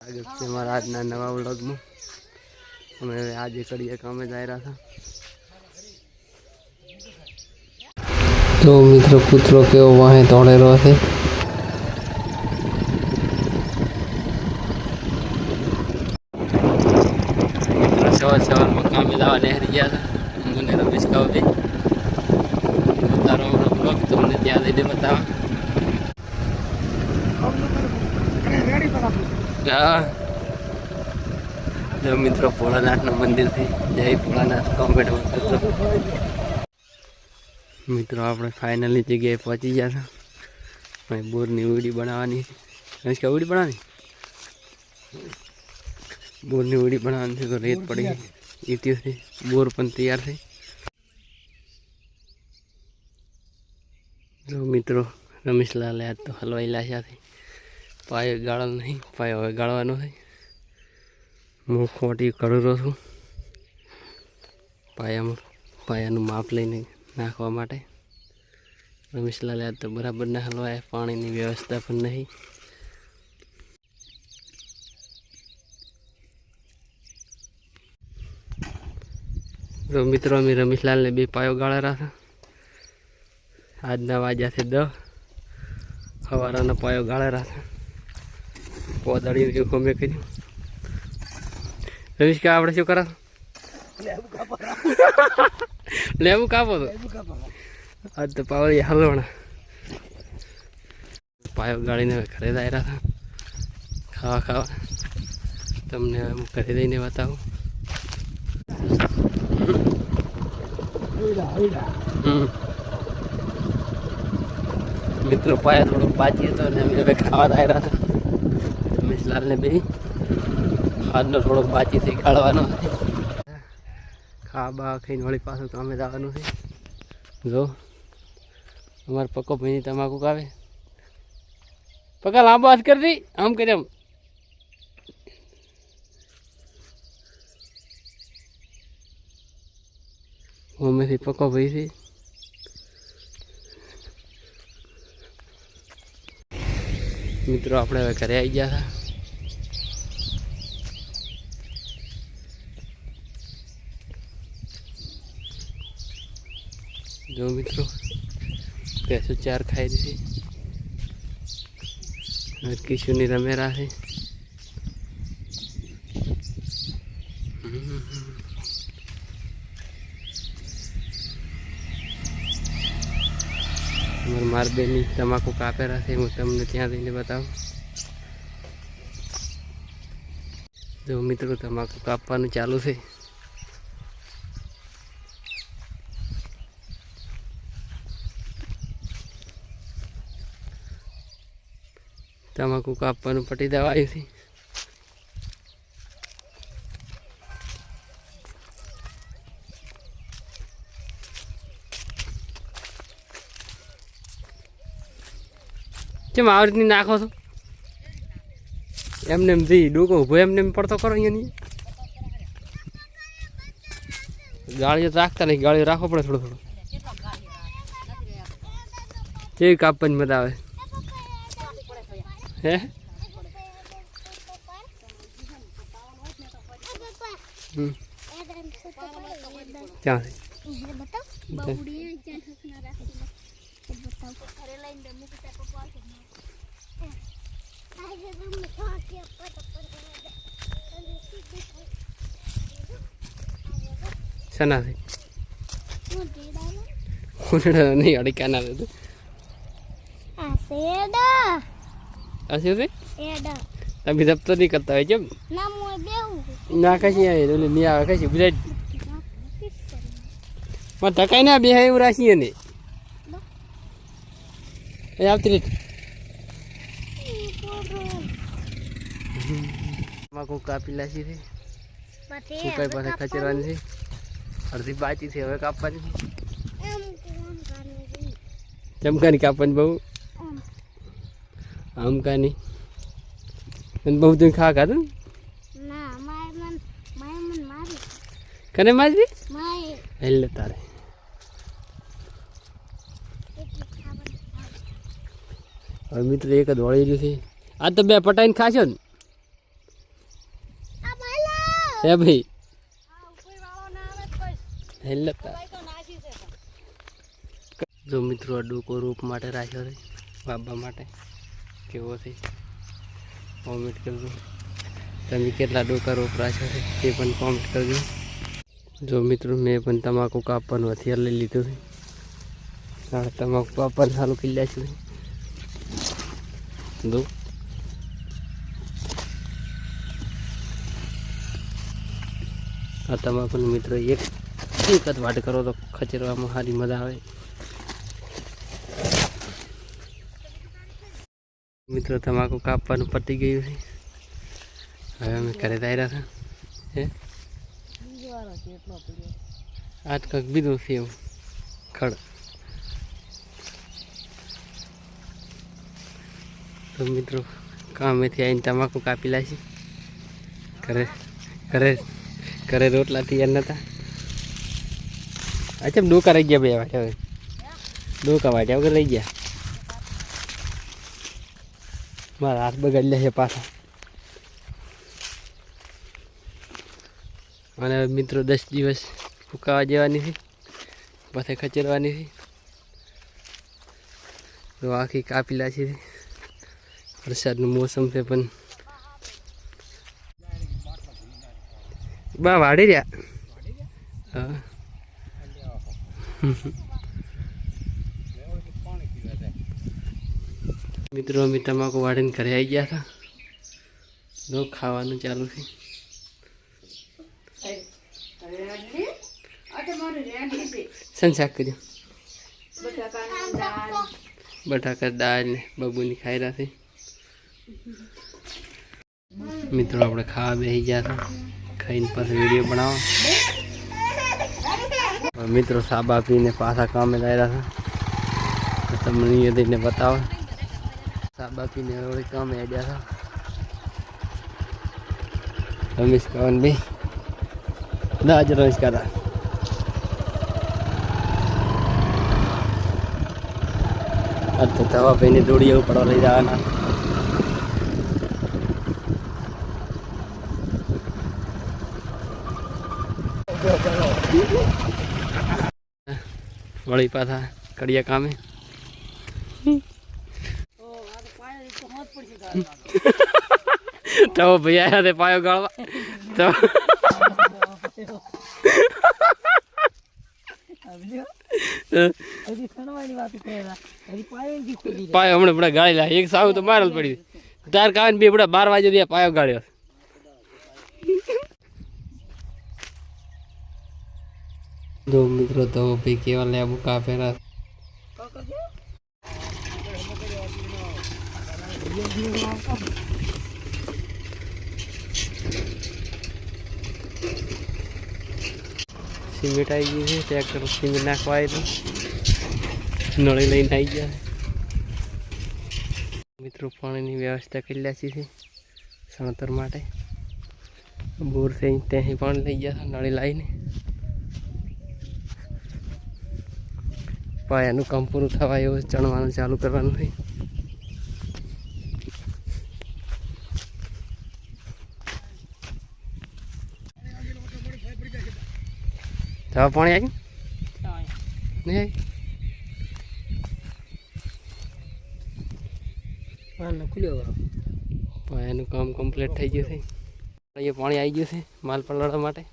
स्वागत છે મારા આજના નવા વ્લોગમાં। અમે આજે કરીએ કામે જઈ રહ્યા હતા। તો મિત્રો કૂતરો કેવો વાહે દોડેલો છે। સવાર સવારમાં કામે જવા નીકળી ગયા હતા। મને રમેશ કાવદે તારો વ્લોગ તમને ત્યાં લઈને બતાવવા। હા जो मित्रों भोलानाथ नु मंदिर थी जय भोलानाथ कॉमेंट में करतो। मित्रों આપણે ફાઇનલી જગ્યાએ પહોંચી ગયા હતા। ભાઈ બોરની વીડી બનાવવાની છે। કે વીડી બનાવવાની બોરની વીડી બનાવવાની છે। તો રેત પડી ઈટી છે બોર પણ તૈયાર છે। જો મિત્રો રમેશલાલ આજ તો હલવાઈ લાયા છે। પાયો ગાળો નહીં, પાયો હવે ગાળવાનો છે। હું ખોટી કરું છું પાયાનું માપ લઈને નાખવા માટે। રમેશલાલ આજ તો બરાબર ના હલવાય, પાણીની વ્યવસ્થા પણ નહીં। તો મિત્રો અમે રમેશલાલને બે પાયો ગાળેલા હતા। આજના વાગ્યા છે 10 સવારનો પાયો ગાળેલા હતા। પોદળી અમે કર્યું। રમેશ કે આપણે શું કરા લેવું કાપો તો આજ તો પાવડી હલવાના પાયો ગાળીને ઘરે જઈ રહ્યા હતા ખાવા તમને હું ઘરે જઈને બતાવું। મિત્રો પાયા થોડોક બાકી હતો ને અમે હવે ખાવા જઈ રહ્યા હતા। રમેશલાલને બે આજનો થોડોક બાકી થઈ કાઢવાનો ખા બા ખાઈને વળી પાછું તો અમે જવાનું છે। જો અમારે પક્કો ભાઈની તમાકુ આવે પક્કા લાંબો હાથ કરી દી આમ કરી આમ અમેથી પક્કો ભાઈ છે। મિત્રો આપણે હવે ઘરે આવી ગયા હતા। जो मित्रों पैसो चार खाई दी और किशु नहीं रमेरा है। मार बेनी तमाकू कापेरा है हूँ तमने त्या जईने बताऊं। जो मित्रों तमाकू कापवानुं चालू है। तमाकू कापवानुं पटी देवायुं छे। केम आ रीतनी नाखो छो एमने जी डूको उभो एमने पड़तो करो अहींयानी गाळियो राखता नहीं, गाळियो राखो पड़े थोड़ो थोड़ो। केवी कापवानी मजा आवे है। क्या है सना से नहीं अड़ी क्या ना दे ऐसे से अभी जब तो नहीं करता है जब ना कैसी है नहीं आवे कैसी बुझाई मत धकाई ना भी है उरासी है नहीं ये आप तेरे माको कापी लासी थी सुकाई पासे खचरवानी थी अर्धी बाची थी હવે કાપવાની ચમકાની કાપવાની બહુ આમ કાની અને બહુ તું ખા ખાધું ના માય મન મારી કને મારી માય હેલે તારે હવે મિત્ર એક જ વળી રહ્યું છે આ તો બે પટાઈને ખાશો ને હે ભાઈ જો મિત્રો ડૂકો રૂપ માટે રાખ્યો છે બાબા માટે કેવો છે કોમેન્ટ કરજો તમે કેટલા ડોકા રોપ રાખ્યો છે તે પણ કોમેન્ટ કરજો જો મિત્રો મેં પણ તમાકુ કાપવાનું હથિયાર લઈ લીધું છે તમાકુ કાપવાનું ચાલુ કરી લ્યા છે દો આ તમાકુનું મિત્રો એક જ વાટ કરો તો ખચેરવામાં સારી મજા આવે મિત્રો તમાકુ કાપવાનું પતી ગયું છે હવે અમે ઘરે જઈ રહ્યા છે હે આજ કંઈક બીજું છે એવું ખડ તો મિત્રો કામેથી આવીને તમાકુ કાપી લાવી ઘરે ઘરે ઘરે રોટલા તૈયાર નતા અચ્છા ડોકા રહી ગયા ભાઈ વાટ્યા હવે ડોકા વાટ્યા વગર રહી ગયા મારા હાથ બગાડી લે છે પાછા અને મિત્રો 10 દિવસ ફૂંકાવા જવાની છે પછી ખચેરવાની છે તો આખી કાપીલા છે વરસાદનું મોસમ છે પણ બા વાડી રહ્યા હા મિત્રો અમે તમાકુ વાળીને ઘરે આવી ગયા હતા જો ખાવાનું ચાલુ છે શાક કર્યું બટાકા દાળ ને બબુની ખાઈ રહ્યા છે મિત્રો આપણે ખાવા બેસી ગયા હતા ખાઈને પાછા વિડીયો બનાવો મિત્રો સાબા પીને પાછા કામે લઈ રહ્યા હતા તમને એ દઈને બતાવો સાબા પીને વળી કામે આવ્યા હતા રમેશ કવન ભાઈ ના જ રમેશ કાકા તો તવા ભાઈને દોડી એવું પડવા લઈ જવાના વળી પાછા કડિયા કામે તો ભાઈ આયા તે પાયો ગાળવા તો પાયો હમણાં બડા ગાળી લા એક સાવ તો મારેલ પડી તાર કાન બે બડા 12 વાગે દે પાયો ગાળ્યો દો મિત્રો તો ભાઈ કેવા લેબુ કાપેલા સિમેન્ટ આવી ગયું છે ટ્રેક્ટર સિમેન્ટ નાખવા આવ્યું નળી લઈને આવી ગયા મિત્રો પાણીની વ્યવસ્થા કરી લ્યા છે સણતર માટે બોર છે ત્યાંથી પાણી લઈ ગયા નળી લાવીને પાયાનું કામ પૂરું થવા એવું ચણવાનું ચાલુ કરવાનું છે જવા પાણી આવી નહીં પાયાનું કામ કમ્પ્લીટ થઈ ગયું છે અહીંયા પાણી આવી ગયું છે માલ પલાળવા માટે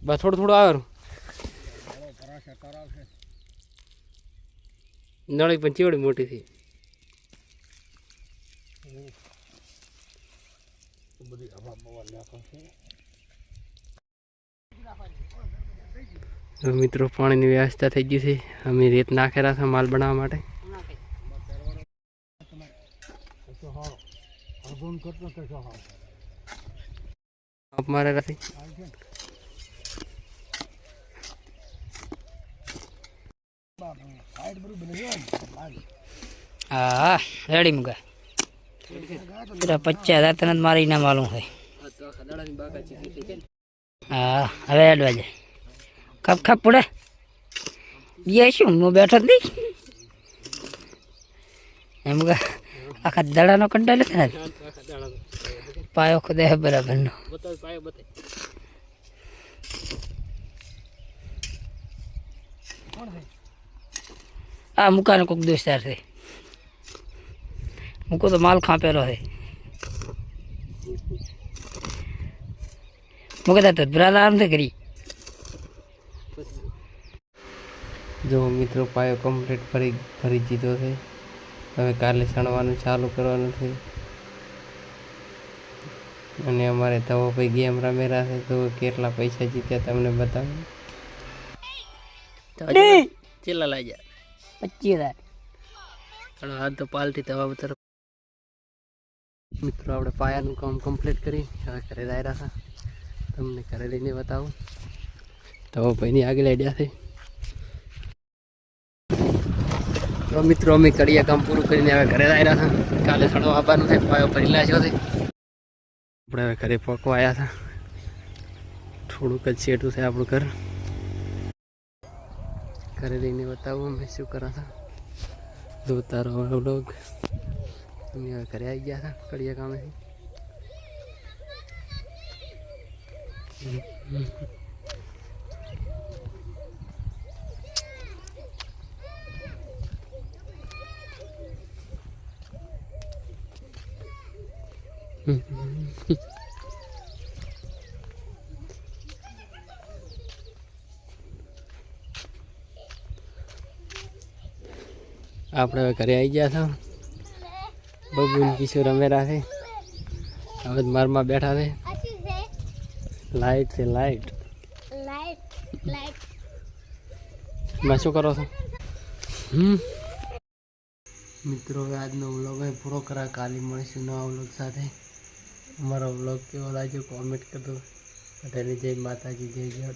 બસ થોડું થોડું આવે નળી પણ ચેવડી મોટી થઈ મિત્રો પાણીની વ્યવસ્થા થઈ ગઈ છે અમે રેત નાખેલા છે માલ બનાવવા માટે મારે હા રેડી મુકા तेरा 50,000 तन मारी ना मालूम है हाँ હવે એડવા જાય ખપ ખપ પડે ये શું હું બેઠો જ નહીં એમ આખા દડાનો કંટાળો છે ને પાયો ખોદે હે બરાબરનો. બતાવ પાયો બતાવ. કોણ છે? આ મુકાનો કોક દોસ્તાર છે. મૂકો તો માલ ખાંપેલો છે. મૂકે તો ભરાલા નથી કરી. જો મિત્રો પાયો કમ્પ્લીટ ભરી દીધો છે. હવે કાલે સણવાનું ચાલુ કરવાનું છે. અને અમારે તવો ભાઈ ગેમ રમેલા છે તો કેટલા પૈસા જીત્યા તમને બતાવું. ચેલા લાગ્યા? 25,000. ચાલો હાલ તો પાલટી તવા તરફ. મિત્રો આપણે પાયાનું કામ કમ્પ્લીટ કરી હવે ઘરે લાવ્યા હતા. તમને ઘરે લઈને બતાવું. તવો ભાઈની આગળ આડ્યા છે. તો મિત્રો અમે કડિયા કામ પૂરું કરીને હવે ઘરે આવ્યા હતા. કાલે સણો આવવાનું છે. પાયો ભરી નાખ્યો છે. આપણે હવે ઘરે પકવા આવ્યા હતા. થોડુંક જ છેટું છે આપણું ઘર. ઘરે લઈને બતાવું અમે શું કર્યા હતા. જોતા રહો વ્લોગ. અમે હવે ઘરે આવી ગયા હતા કડિયા કામેથી. આપણે હવે ઘરે આવી ગયા હતા. બબુન કિશોર રમેલા છે. હવે મારમાં બેઠા છે. લાઈટ છે લાઈટ. માં શું કરો છો? મિત્રો હવે આજનો વ્લોગ અહીં પૂરો કરા. કાલે મળીશું નવા વ્લોગ સાથે. અમારો વ્લોગ કેવો લાગ્યો કોમેન્ટ કરજો. બધાને જય માતાજી, જય જય.